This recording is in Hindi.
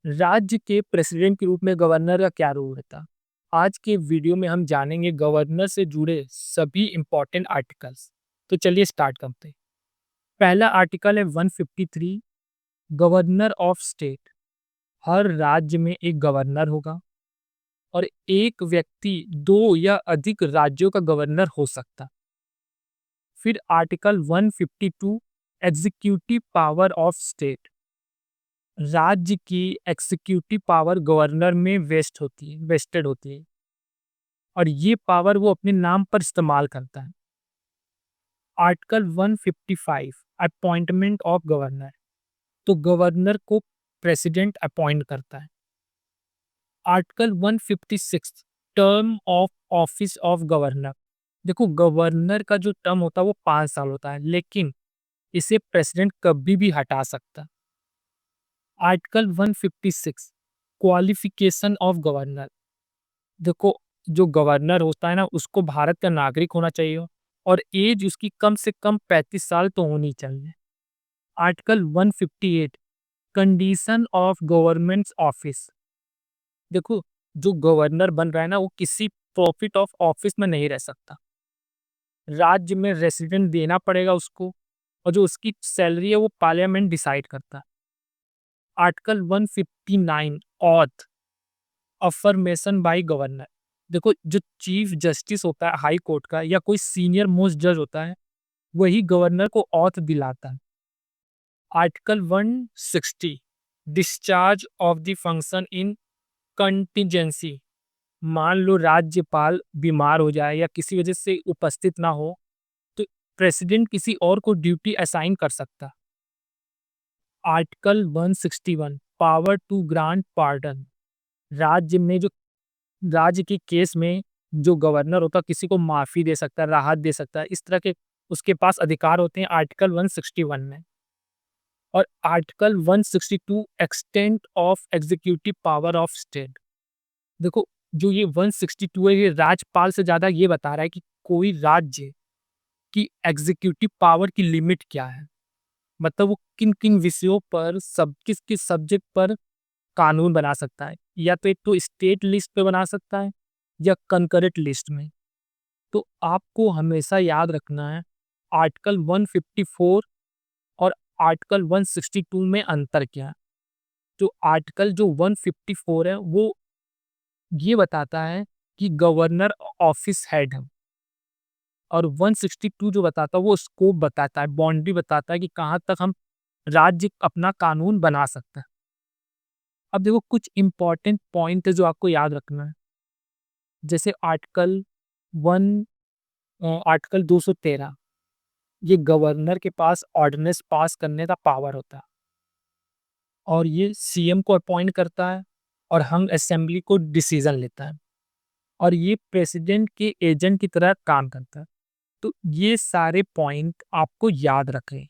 राज्य के प्रेसिडेंट के रूप में गवर्नर का क्या रोल रहता है? आज के वीडियो में हम जानेंगे गवर्नर से जुड़े सभी इंपॉर्टेंट आर्टिकल्स। तो चलिए स्टार्ट करते हैं। पहला आर्टिकल है 153, गवर्नर ऑफ स्टेट। हर राज्य में एक गवर्नर होगा और एक व्यक्ति दो या अधिक राज्यों का गवर्नर हो सकता। फिर article 152, executive power of state. राज्य की एग्जीक्यूटिव पावर गवर्नर में वेस्टेड होती है और ये पावर वो अपने नाम पर इस्तेमाल करता है। Article 155, appointment of governor. तो गवर्नर को प्रेसिडेंट अपॉइंट करता है। Article 156, term of office of governor. देखो, गवर्नर का जो टर्म होता है वो 5 साल होता है, लेकिन इसे प्रेसिडेंट कभी भी हटा सकता है। Article 156, qualification of governor. देखो, जो गवर्नर होता है ना, उसको भारत का नागरिक होना चाहिए और एज उसकी कम से कम 35 साल तो होनी चाहिए। Article 158, condition of government office. देखो, जो गवर्नर बन रहा है ना, वो किसी प्रॉफिट ऑफ ऑफिस में नहीं रह सकता। राज्य में रेसिडेंट देना पड़ेगा उसको और जो उसकी सैलरी है वो पार्लियामेंट डिसाइड करता है। Article 159, oath, affirmation by governor. देखो, जो चीफ जस्टिस होता है हाई कोर्ट का या कोई सीनियर मोस्ट जज होता है, वही गवर्नर को ऑथ दिलाता है। Article 160, discharge of the function in contingency. मान लो राज्यपाल बीमार हो जाए या किसी वजह से उपस्थित ना हो, तो प्रेसिडेंट किसी और को ड्यूटी असाइन कर सकता। Article 161, power to grant pardon. राज्य में जो राज्य के केस में जो गवर्नर होता है किसी को माफी दे सकता है, राहत दे सकता है, इस तरह के उसके पास अधिकार होते हैं आर्टिकल 161 में। और article 162, extent of executive power of state. देखो, जो ये 162 है, ये राज्यपाल से ज्यादा ये बता रहा है कि कोई राज्य की एग्जीक्यूटिव पावर की लिमिट क्या है। मतलब वो किन किन विषयों पर, सब किस किस सब्जेक्ट पर कानून बना सकता है, या तो एक तो स्टेट लिस्ट पे बना सकता है या कंकरेंट लिस्ट में। तो आपको हमेशा याद रखना है आर्टिकल 154 और आर्टिकल 162 में अंतर क्या है। तो आर्टिकल जो 154 है वो ये बताता है कि गवर्नर ऑफिस हेड है और 162 जो बताता है वो स्कोप बताता है, बाउंड्री बताता है कि कहाँ तक हम राज्य अपना कानून बना सकता है। अब देखो, कुछ इंपॉर्टेंट पॉइंट है जो आपको याद रखना है। जैसे वन आर्टिकल 213, ये गवर्नर के पास ऑर्डिनेंस पास करने का पावर होता है और ये सीएम को अपॉइंट करता है और हम असेंबली को डिसीजन लेता है और ये प्रेसिडेंट के एजेंट की तरह काम करता है। तो ये सारे पॉइंट आपको याद रखें।